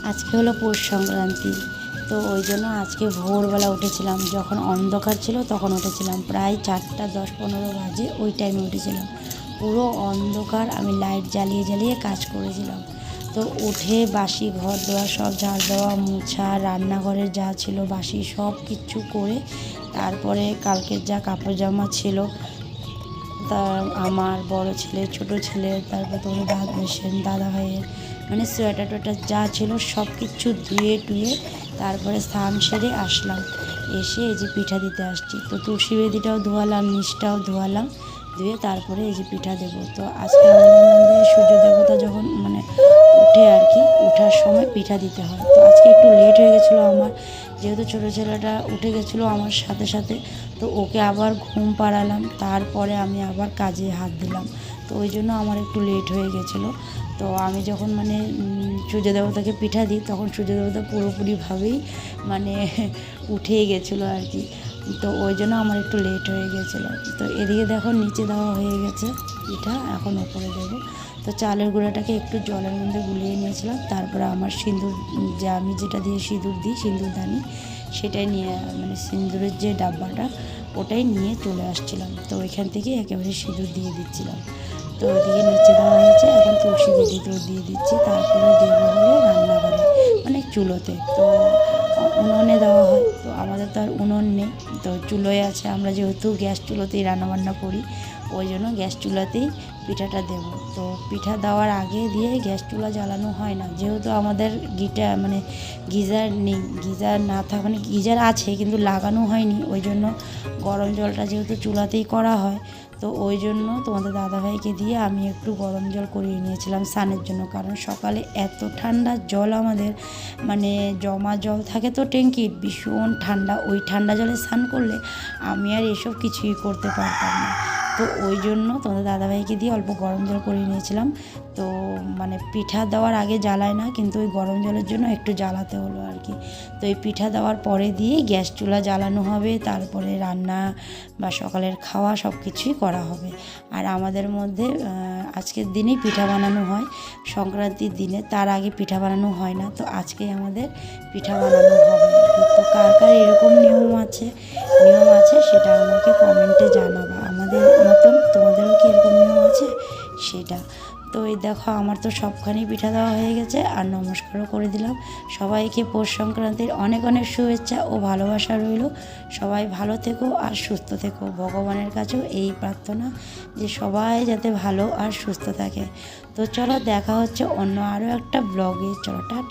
আজকে হলো পৌষ সংক্রান্তি। তো ওই জন্য আজকে ভোরবেলা উঠেছিলাম, যখন অন্ধকার ছিল তখন উঠেছিলাম, প্রায় 4:10-15 বাজে ওই টাইমে উঠেছিলাম। পুরো অন্ধকার, আমি লাইট জ্বালিয়ে জ্বালিয়ে কাজ করেছিলাম। তো উঠে বাসি ঘর দোয়ার সব ঝাড় দেওয়া, মোছা, রান্নাঘরের যা ছিল বাসি সব কিচ্ছু করে তারপরে কালকের যা কাপড় জামা ছিল, তার আমার বড় ছেলে, ছোট ছেলে, তারপর তোমার দাদা ভাইয়ের মানে সোয়েটার টোয়েটার যা ছিল সব কিছু ধুয়ে টুয়ে তারপরে স্নান সেরে আসলাম। এসে এই যে পিঠা দিতে আসছি। তো তুলসী বেদিটাও ধোয়ালাম, নিচটাও ধোয়ালাম, ধুয়ে তারপরে এই যে পিঠা দেবো। তো আজকে আমাদের মধ্যে সূর্য দেবতা যখন মানে উঠে আর কি, ওঠার সময় পিঠা দিতে হয়। তো আজকে একটু লেট হয়ে গেছিলো আমার, যেহেতু ছোটো ছেলেটা উঠে গেছিলো আমার সাথে সাথে। তো ওকে আবার ঘুম পাড়ালাম, তারপরে আমি আবার কাজে হাত দিলাম। তো ওই জন্য আমার একটু লেট হয়ে গেছিলো। তো আমি যখন মানে সূর্য দেবতাকে পিঠা দিই তখন সূর্য দেবতা পুরোপুরিভাবেই মানে উঠেই গেছিলো আর কি। তো ওই জন্য আমার একটু লেট হয়ে গেছিলো। তো এদিকে দেখো নিচে দেওয়া হয়ে গেছে পিঠা, এখন ওপরে দেবো। তো চালের গুঁড়াটাকে একটু জলের মধ্যে গুলিয়ে নিয়েছিলাম, তারপরে আমার সিঁদুর, যে আমি যেটা দিয়ে সিঁদুর দিই, সিঁদুরদানি, সেটাই নিয়ে মানে সিঁদুরের যে ডাব্বাটা ওটাই নিয়ে চলে আসছিলাম। তো ওইখান থেকে একেবারে সিঁদুর দিয়ে দিচ্ছিলাম। তো ওইদিকে নিচে দেওয়া হয়েছে, এখন তুলসী বেদিতেও দিয়ে দিচ্ছি, তারপরে দেবো হলো রান্নাঘরে মানে চুলোতে। তো উনুনে দেওয়া হয়, তো আমাদের তো আর উনুন নেই, তো চুলোয় আছে। আমরা যেহেতু গ্যাস চুলোতেই রান্নাবান্না করি, ওই জন্য গ্যাস চুলাতেই পিঠাটা দেব। তো পিঠা দেওয়ার আগে দিয়ে গ্যাস চুলা জ্বালানো হয় না, যেহেতু আমাদের মানে গিজার নেই। গিজার না থাকা মানে গিজার আছে কিন্তু লাগানো হয়নি, ওই জন্য গরম জলটা যেহেতু চুলাতেই করা হয়, তো ওই জন্য তোমাদের দাদাভাইকে দিয়ে আমি একটু গরম জল করিয়ে নিয়েছিলাম স্নানের জন্য। কারণ সকালে এত ঠান্ডা জল আমাদের মানে জমা জল থাকে তো ট্যাঙ্কির, ভীষণ ঠান্ডা, ওই ঠান্ডা জলে স্নান করলে আমি আর এসব কিছুই করতে পারতাম না। তো ওই জন্য তোমাদের দাদাভাইকে দিয়ে অল্প গরম জল করিয়ে নিয়েছিলাম। তো মানে পিঠা দেওয়ার আগে জ্বালায় না, কিন্তু ওই গরম জলের জন্য একটু জ্বালাতে হলো আর কি। তো এই পিঠা দেওয়ার পরে দিয়ে গ্যাস চুলা জ্বালানো হবে, তারপরে রান্না বা সকালের খাওয়া সব কিছুই করা হবে। আর আমাদের মধ্যে আজকের দিনেই পিঠা বানানো হয়, সংক্রান্তির দিনে, তার আগে পিঠা বানানো হয় না। তো আজকেই আমাদের পিঠা বানানো হবে। তো কার কার এরকম নিয়ম আছে সেটা আমাকে কমেন্টে জানাবা। আমাদের মতন তোমাদেরও কি এরকম নিয়ম আছে সেটা। তো এই দেখো আমার তো সবখানেই পিঠা দেওয়া হয়ে গেছে, আর নমস্কারও করে দিলাম। সবাইকে পৌষ সংক্রান্তির অনেক অনেক শুভেচ্ছা ও ভালোবাসা রইল। সবাই ভালো থেকো আর সুস্থ থেকো। ভগবানের কাছেও এই প্রার্থনা যে সবাই যাতে ভালো আর সুস্থ থাকে। তো চলো দেখা হচ্ছে অন্য আরও একটা ব্লগে। চলো টাটা।